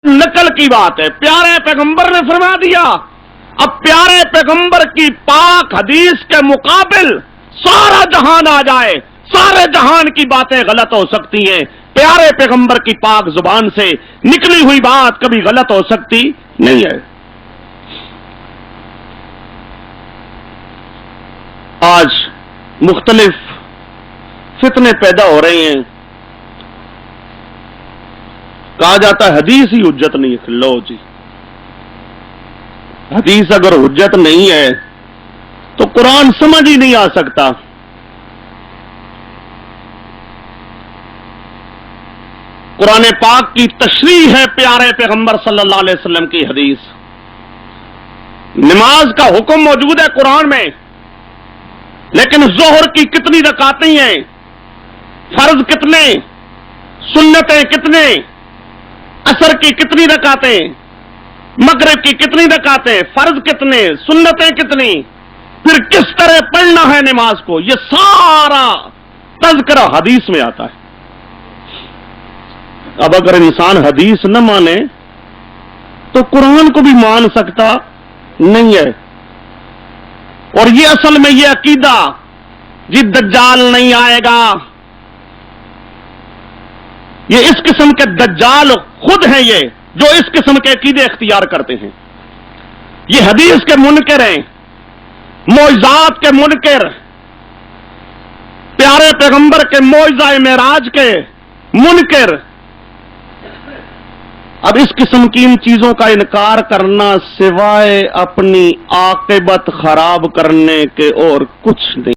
نقل کی بات ہے، پیارے پیغمبر نے فرما دیا۔ اب پیارے پیغمبر کی پاک حدیث کے مقابل سارا جہان آ جائے، سارے جہان کی باتیں غلط ہو سکتی ہیں، پیارے پیغمبر کی پاک زبان سے نکلی ہوئی بات کبھی غلط ہو سکتی نہیں ہے۔ آج مختلف فتنے پیدا ہو رہے ہیں، کہا جاتا ہے حدیث ہی حجت نہیں ہے۔ لو جی، حدیث اگر حجت نہیں ہے تو قرآن سمجھ ہی نہیں آ سکتا۔ قرآن پاک کی تشریح ہے پیارے پیغمبر صلی اللہ علیہ وسلم کی حدیث۔ نماز کا حکم موجود ہے قرآن میں، لیکن ظہر کی کتنی رکعتیں ہیں، فرض کتنے، سنتیں کتنے، عصر کی کتنی رکعتیں، مغرب کی کتنی رکعتیں، فرض کتنے، سنتیں کتنی، پھر کس طرح پڑھنا ہے نماز کو، یہ سارا تذکرہ حدیث میں آتا ہے۔ اب اگر انسان حدیث نہ مانے تو قرآن کو بھی مان سکتا نہیں ہے۔ اور یہ اصل میں یہ عقیدہ جی دجال نہیں آئے گا، یہ اس قسم کے دجال خود ہیں یہ جو اس قسم کے عقیدے اختیار کرتے ہیں، یہ حدیث کے منکر ہیں، معجزات کے منکر، پیارے پیغمبر کے معجزہ معراج کے منکر۔ اب اس قسم کی ان چیزوں کا انکار کرنا سوائے اپنی عاقبت خراب کرنے کے اور کچھ نہیں۔